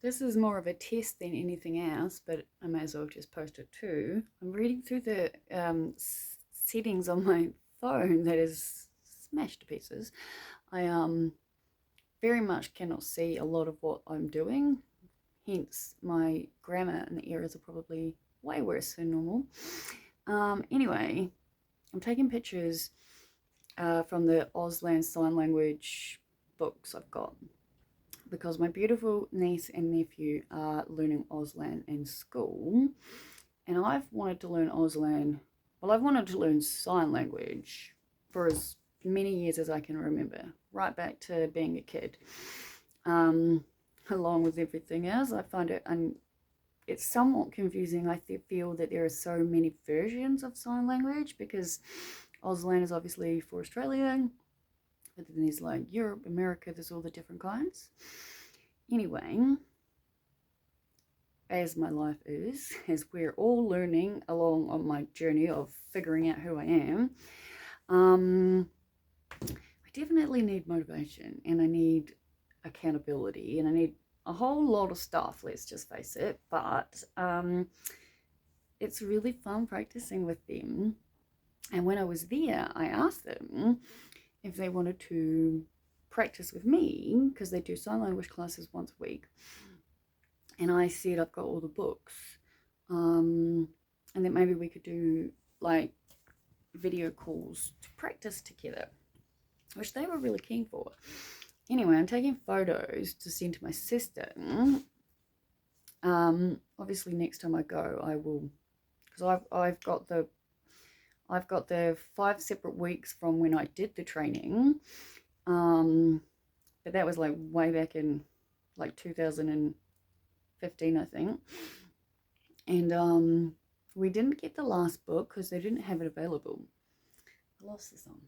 this is more of a test than anything else, but I may as well just post it too. I'm reading through the settings on my phone that is smashed to pieces. I very much cannot see a lot of what I'm doing, hence my grammar and the errors are probably way worse than normal. Anyway, I'm taking pictures from the Auslan Sign Language books I've got, because my beautiful niece and nephew are learning Auslan in school, and I've wanted to learn Auslan, well, I've wanted to learn sign language for as many years as I can remember, right back to being a kid. Along with everything else, I find it, it's somewhat confusing. I feel that there are so many versions of sign language, because Auslan is obviously for Australia, but then there's like Europe, America, there's all the different kinds. Anyway, as my life is, as we're all learning along on my journey of figuring out who I am, I definitely need motivation, and I need accountability, and I need a whole lot of stuff, let's just face it. But it's really fun practicing with them. And when I was there, I asked them if they wanted to practice with me, because they do sign language classes once a week. And I said I've got all the books, and that maybe we could do like video calls to practice together, which they were really keen for. Anyway, I'm taking photos to send to my sister. Obviously next time I go, I will, because I've got the 5 separate weeks from when I did the training, but that was like way back in like 2015, I think. And we didn't get the last book because they didn't have it available. I lost this one.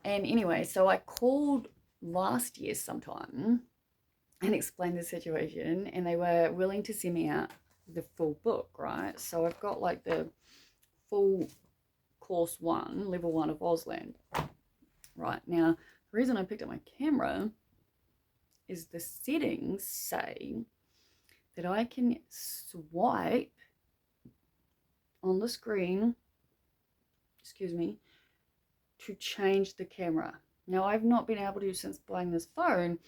And anyway, so I called last year sometime and explained the situation, and they were willing to send me out the full book, right? So I've got like the full course 1, level 1 of Auslan. Right, now the reason I picked up my camera is the settings say that I can swipe on the screen, excuse me, to change the camera. Now, I've not been able to, since buying this phone,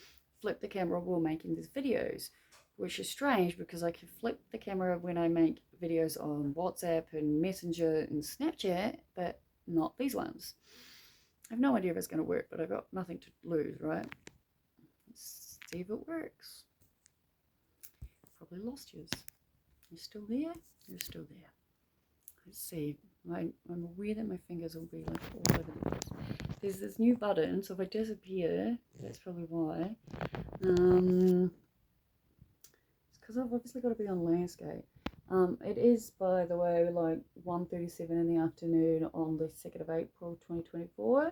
flip the camera while making these videos, which is strange because I can flip the camera when I make videos on WhatsApp and Messenger and Snapchat, but not these ones. I have no idea if it's going to work, but I've got nothing to lose, right? Let's see if it works. Probably lost yours. You're still there? You're still there. Let's see. I'm aware that my fingers will be like all over the place. There's this new button, so if I disappear, that's probably why. It's because I've obviously got to be on landscape. It is, by the way, like 1:37 in the afternoon on the 2nd of April 2024.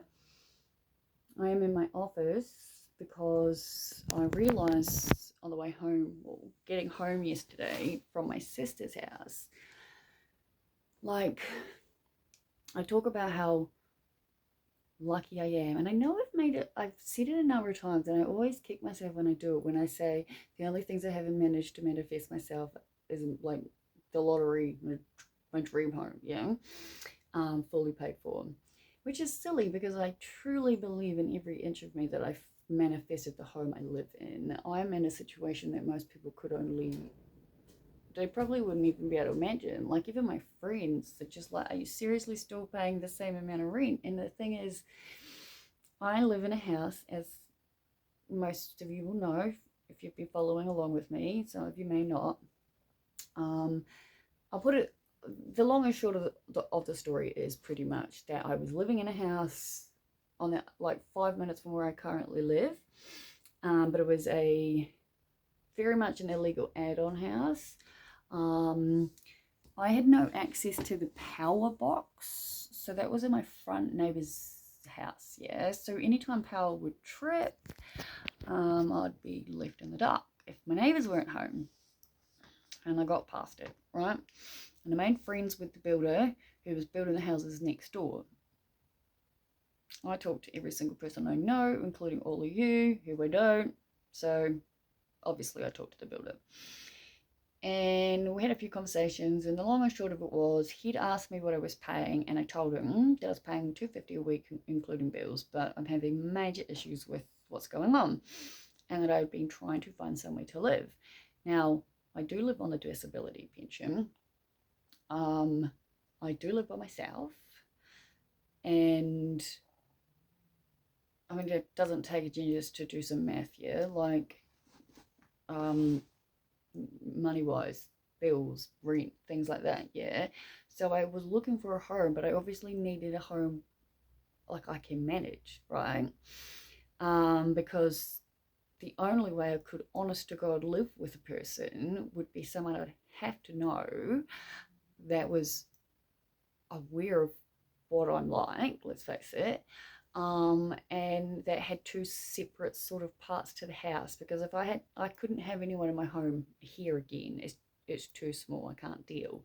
I am in my office because I realised on the way home, well, getting home yesterday from my sister's house, like, I talk about how lucky I am, and I know I've said it a number of times, and I always kick myself when I do it, when I say the only things I haven't managed to manifest myself isn't like the lottery, my dream home, fully paid for, which is silly because I truly believe in every inch of me that I've manifested the home I live in. I'm in a situation that most people they probably wouldn't even be able to imagine. Like, even my friends are just like, are you seriously still paying the same amount of rent? And the thing is, I live in a house, as most of you will know if you've been following along with me. Some of you may not. I'll put it, the long and short of the story is pretty much that I was living in a house on that, like 5 minutes from where I currently live, but it was very much an illegal add-on house. I had no access to the power box, so that was in my front neighbor's house, so anytime power would trip, I'd be left in the dark if my neighbors weren't home, and I got past it, right? And I made friends with the builder who was building the houses next door. I talk to every single person I know, including all of you who I don't, so obviously I talked to the builder. And we had a few conversations, and the long and short of it was, he'd asked me what I was paying, and I told him that I was paying $250 a week, including bills, but I'm having major issues with what's going on, and that I've been trying to find somewhere to live. Now, I do live on a disability pension. I do live by myself, and I mean, it doesn't take a genius to do some math here, like, money-wise, bills, rent, things like that, yeah. So I was looking for a home, but I obviously needed a home like I can manage, right? Because the only way I could, honest to God, live with a person would be someone I'd have to know that was aware of what I'm like, let's face it, and that had two separate sort of parts to the house, because if I couldn't have anyone in my home here again. It's too small. I can't deal.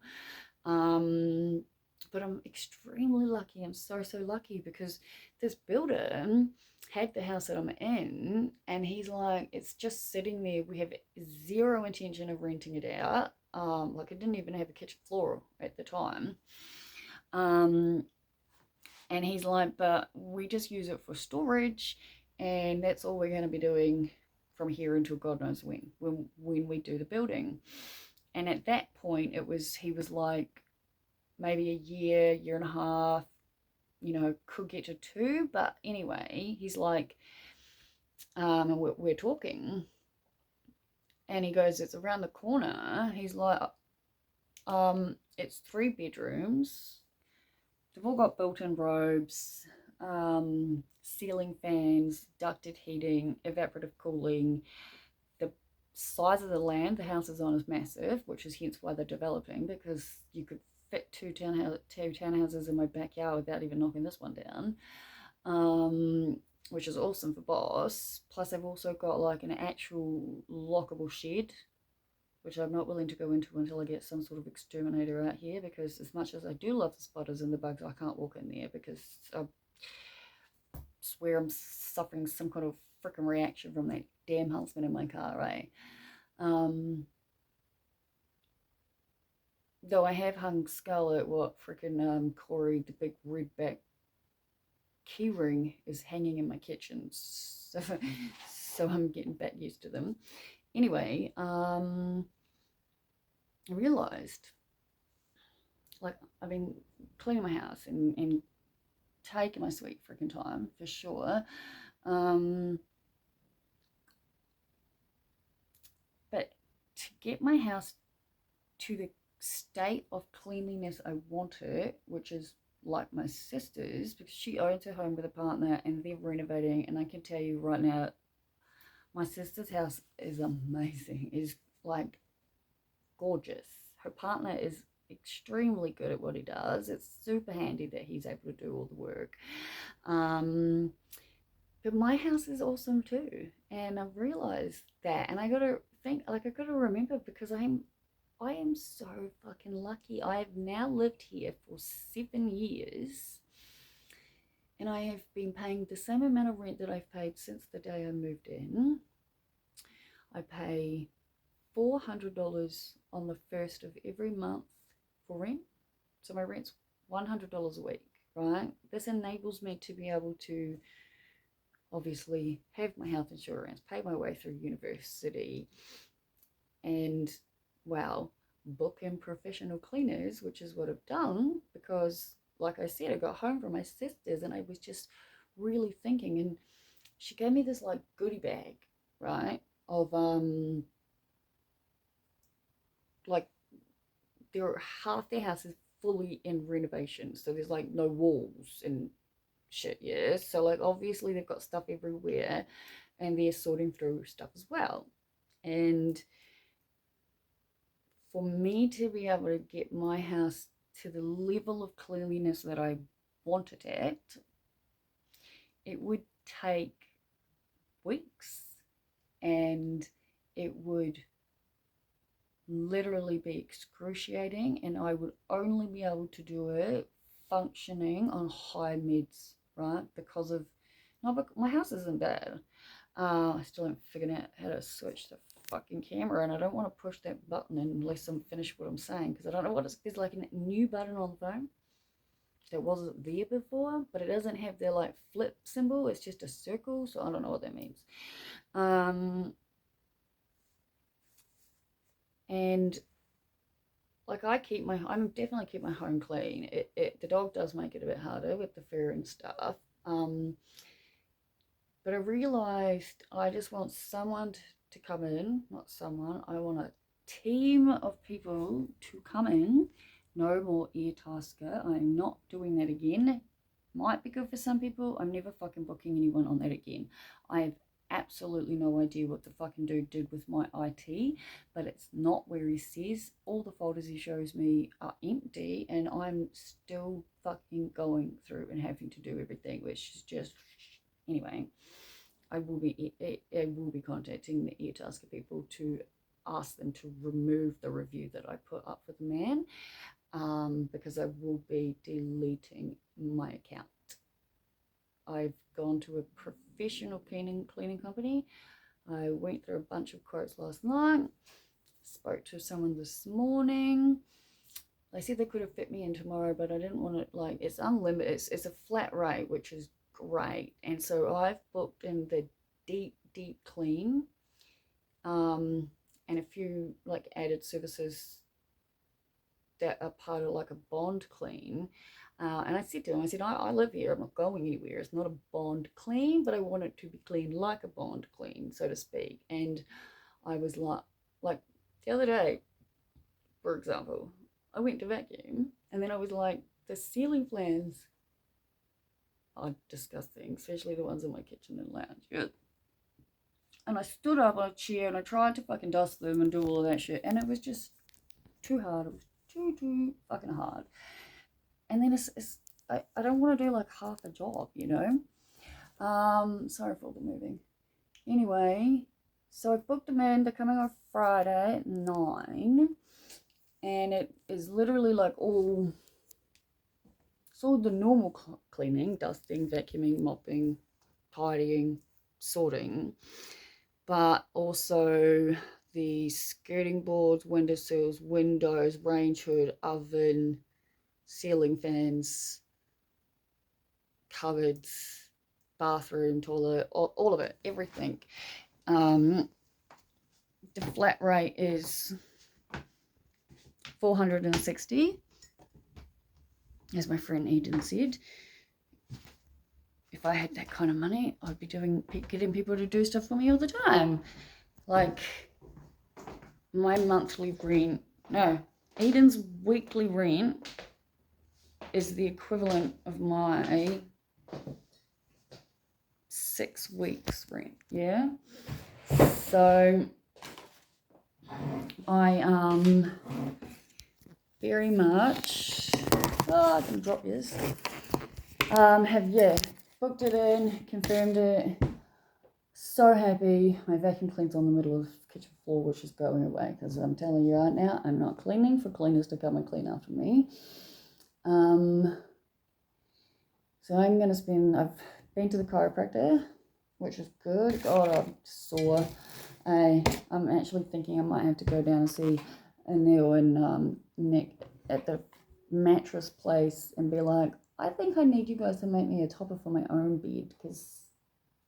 But I'm extremely lucky. I'm so lucky, because this builder had the house that I'm in, and he's like, it's just sitting there. We have zero intention of renting it out. Like, I didn't even have a kitchen floor at the time. And he's like, but we just use it for storage, and that's all we're going to be doing from here until God knows when we do the building. And at that point, he was like, maybe a year and a half, could get to 2. But anyway, he's like, and we're talking, and he goes, it's around the corner. He's like, it's 3 bedrooms. They've all got built-in robes, ceiling fans, ducted heating, evaporative cooling. The size of the land the house is on is massive, which is hence why they're developing, because you could fit two townhouses in my backyard without even knocking this one down, which is awesome for boss. Plus, they've also got like an actual lockable shed, which I'm not willing to go into until I get some sort of exterminator out here, because as much as I do love the spiders and the bugs, I can't walk in there, because I swear I'm suffering some kind of freaking reaction from that damn huntsman in my car, right? Though I have hung Scarlet, what freaking Corey, the big redback key ring, is hanging in my kitchen, so I'm getting back used to them. Anyway, I realized, like, I've been cleaning my house and taking my sweet freaking time, for sure. But to get my house to the state of cleanliness I want it, which is like my sister's, because she owns her home with a partner and they're renovating, and I can tell you right now, my sister's house is amazing. It's like gorgeous. Her partner is extremely good at what he does. It's super handy that he's able to do all the work. But my house is awesome too, and I've realized that, and I gotta think, like, I gotta remember, because I am so fucking lucky. I have now lived here for 7 years, and I have been paying the same amount of rent that I've paid since the day I moved in. I pay $400 on the first of every month for rent. So my rent's $100 a week, right? This enables me to be able to obviously have my health insurance, pay my way through university, and, well, book in professional cleaners, which is what I've done, because, like I said, I got home from my sister's and I was just really thinking, and she gave me this like goodie bag, right, of like, half their house is fully in renovation, so there's like no walls and shit, yeah. So like, obviously they've got stuff everywhere, and they're sorting through stuff as well. And for me to be able to get my house to the level of cleanliness that I want it at, it would take weeks, and it would literally be excruciating, and I would only be able to do it functioning on high meds, right? Because of, no, but my house isn't bad. I still haven't figured out how to switch the fucking camera, and I don't want to push that button unless I'm finished what I'm saying, because I don't know what it's, there's like a new button on the phone that wasn't there before, but it doesn't have the like flip symbol, it's just a circle, so I don't know what that means. And like I'm definitely keep my home clean. The dog does make it a bit harder with the fur and stuff. But I realized I just want someone to come in, not someone. I want a team of people to come in. No more ear tasker. I'm not doing that again. Might be good for some people. I'm never fucking booking anyone on that again. I have absolutely no idea what the fucking dude did with my IT, but it's not where he says. All the folders he shows me are empty, and I'm still fucking going through and having to do everything, which is just, anyway. I will be contacting the ear-tasker people to ask them to remove the review that I put up for the man, because I will be deleting my account. I've gone to a professional cleaning company. I went through a bunch of quotes last night, spoke to someone this morning. They said they could have fit me in tomorrow, but I didn't want it, like, it's unlimited, it's a flat rate, which is great. And so I've booked in the deep clean, and a few like added services that are part of like a bond clean. And I said to him, I said, I live here, I'm not going anywhere. It's not a bond clean, but I want it to be clean like a bond clean, so to speak. And I was like the other day, for example, I went to vacuum, and then I was like, the ceiling fans are disgusting, especially the ones in my kitchen and lounge. Yeah. And I stood up on a chair and I tried to fucking dust them and do all of that shit, and it was just too hard. It was too fucking hard. And then I don't want to do like half a job, you know. Sorry for all the moving. Anyway, so I booked them in. They're coming on Friday at 9, and it is literally like all the normal cleaning, dusting, vacuuming, mopping, tidying, sorting, but also the skirting boards, windowsills, windows, range hood, oven, ceiling fans, cupboards, bathroom, toilet, all of it, everything. The flat rate is $460, as my friend Eden said. If I had that kind of money, I'd be getting people to do stuff for me all the time. Like my monthly rent, no, Eden's weekly rent is the equivalent of my 6 weeks rent, yeah? So I very much, I can drop this, have booked it in, confirmed it. So happy. My vacuum clean's on the middle of the kitchen floor, which is going away, because I'm telling you right now, I'm not cleaning for cleaners to come and clean after me. So I'm going to I've been to the chiropractor, which is good. God, I'm sore. I'm actually thinking I might have to go down and see Anil and Nick at the mattress place and be like, I think I need you guys to make me a topper for my own bed, because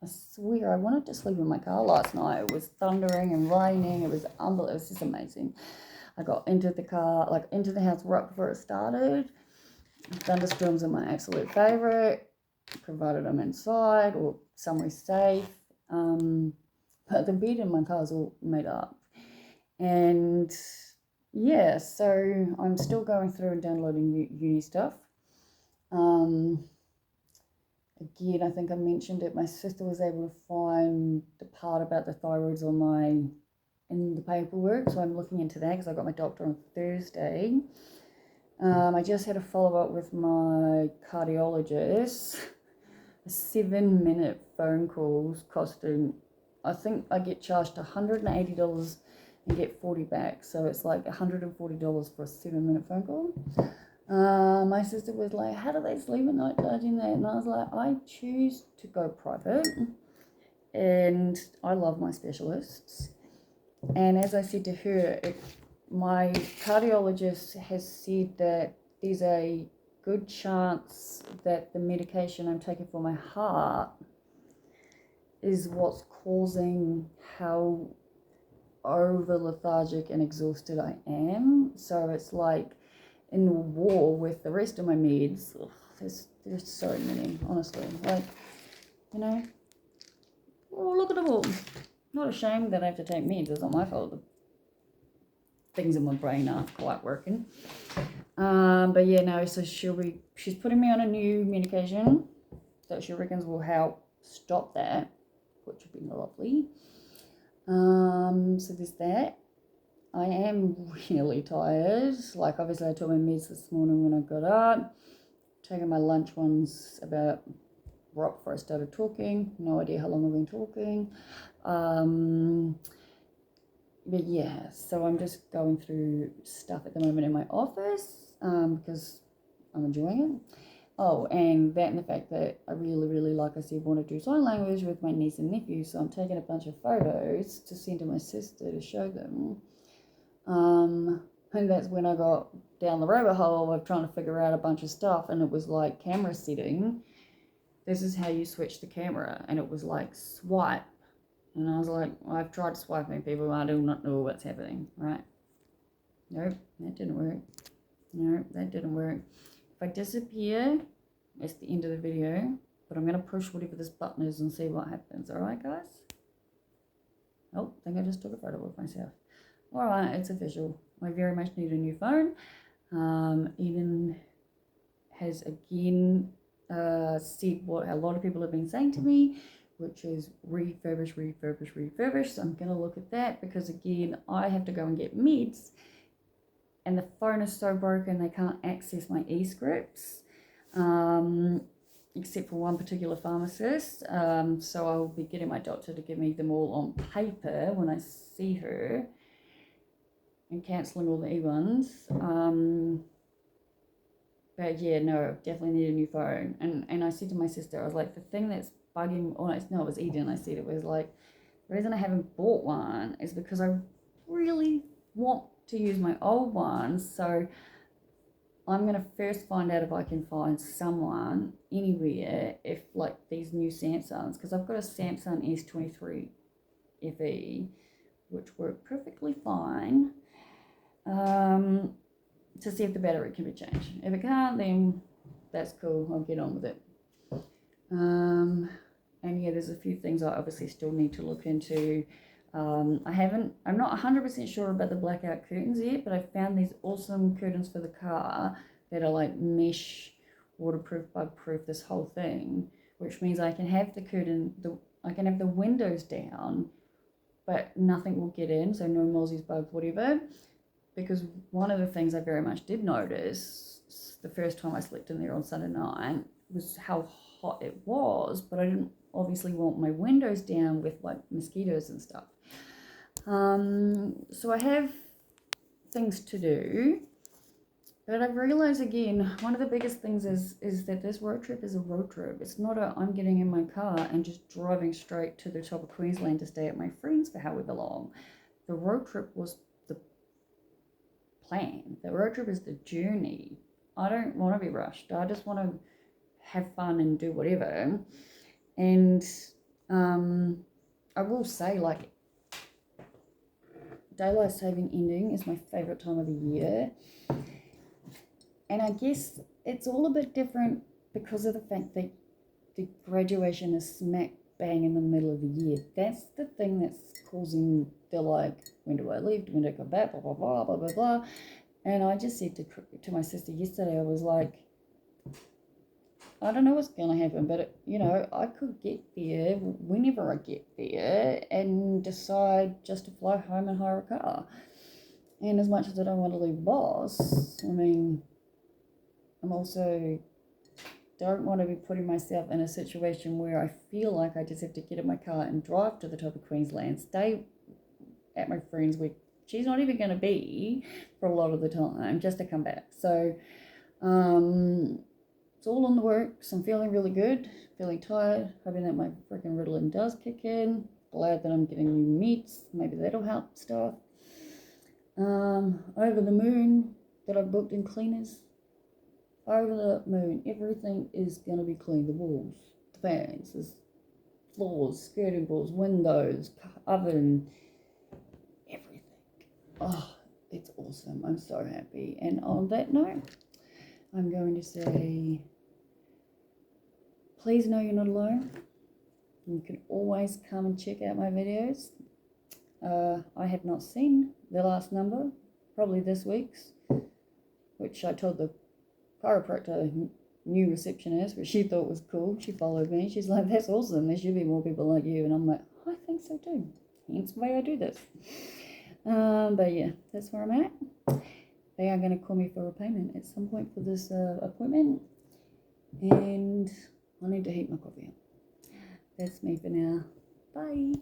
I swear I wanted to sleep in my car last night. It was thundering and raining. It was unbelievable. It was just amazing. I got into the car, like into the house right before it started. Thunderstorms are my absolute favorite, provided I'm inside or somewhere safe. But the bed in my car is all made up. And yeah, so I'm still going through and downloading uni stuff. Again, I think I mentioned it, my sister was able to find the part about the thyroids in the paperwork, so I'm looking into that because I got my doctor on Thursday. I just had a follow-up with my cardiologist. 7-minute phone calls costing, I think I get charged $180 and get 40 back, so it's like $140 for a 7-minute phone call. My sister was like, how do they sleep at night charging that? And I was like, I choose to go private, and I love my specialists. And as I said to her, my cardiologist has said that there's a good chance that the medication I'm taking for my heart is what's causing how over lethargic and exhausted I am. So it's like in war with the rest of my meds. Ugh, there's so many, honestly. Like, you know, oh, look at them all. Not ashamed that I have to take meds. It's not my fault. The things in my brain aren't quite working. But yeah, no, so she's putting me on a new medication that she reckons will help stop that, which would be lovely. So there's that. I am really tired. Like, obviously I took my meds this morning when I got up. Taking my lunch ones about right before I started talking. No idea how long I've been talking. But yeah, so I'm just going through stuff at the moment in my office because I'm enjoying it. Oh, and that and the fact that I really, like I said, want to do sign language with my niece and nephew. So I'm taking a bunch of photos to send to my sister to show them. And that's when I got down the rabbit hole of trying to figure out a bunch of stuff. And it was like camera setting. This is how you switch the camera. And it was like swipe. And I was like, I've tried swiping people. I do not know what's happening, right? Nope, that didn't work. Nope, that didn't work. If I disappear, it's the end of the video. But I'm going to push whatever this button is and see what happens. All right, guys? Oh, I think I just took a photo of myself. All right, it's official. I very much need a new phone. Eden has again said what a lot of people have been saying to me, which is refurbish. So I'm going to look at that because, again, I have to go and get meds. And the phone is so broken they can't access my e-scripts, except for one particular pharmacist. So I'll be getting my doctor to give me them all on paper when I see her and cancelling all the e-ones. But yeah, no, definitely need a new phone. And I said to my sister, I was like, the thing that's bugging, no, it was Eden. I said it was like, the reason I haven't bought one is because I really want to use my old one. So I'm going to first find out if I can find someone anywhere if like these new Samsungs, because I've got a Samsung S23 FE, which work perfectly fine, to see if the battery can be changed. If it can't, then that's cool. I'll get on with it. And yeah, there's a few things I obviously still need to look into. I'm not 100% sure about the blackout curtains yet, but I found these awesome curtains for the car that are like mesh, waterproof, bug-proof, this whole thing, which means I can have I can have the windows down, but nothing will get in, so no mozzies, bugs, whatever. Because one of the things I very much did notice the first time I slept in there on Sunday night was how hot it was, but I didn't obviously want my windows down with like mosquitoes and stuff. So I have things to do, but I've realized again, one of the biggest things is that this road trip is a road trip. It's not I'm getting in my car and just driving straight to the top of Queensland to stay at my friends for however long. The road trip was the plan. The road trip is the journey. I don't want to be rushed. I just want to have fun and do whatever. And I will say, like, daylight saving ending is my favorite time of the year. And I guess it's all a bit different because of the fact that the graduation is smack bang in the middle of the year. That's the thing that's causing the like, when do I leave? When do I go back? Blah, blah, blah, blah, blah, blah. And I just said to my sister yesterday, I was like, I don't know what's going to happen, but, I could get there whenever I get there and decide just to fly home and hire a car. And as much as I don't want to leave boss, I mean, I'm also don't want to be putting myself in a situation where I feel like I just have to get in my car and drive to the top of Queensland, stay at my friend's where she's not even going to be for a lot of the time, just to come back. So, it's all in the works. I'm feeling really good, feeling tired, hoping that my freaking Ritalin does kick in. glad that I'm getting new meats. Maybe that'll help stuff. Over the moon that I've booked in cleaners. Over the moon, everything is going to be clean. The walls, the fans, the floors, skirting boards, windows, oven, everything. Oh, it's awesome. I'm so happy. And on that note, I'm going to say, please know you're not alone. You can always come and check out my videos. I have not seen the last number, probably this week's, which I told the chiropractor new receptionist, but she thought was cool. She followed me. She's like, that's awesome. There should be more people like you. And I'm like, I think so too. Hence why I do this. But yeah, that's where I'm at. They are going to call me for a payment at some point for this appointment. And I need to heat my coffee up. That's me for now. Bye.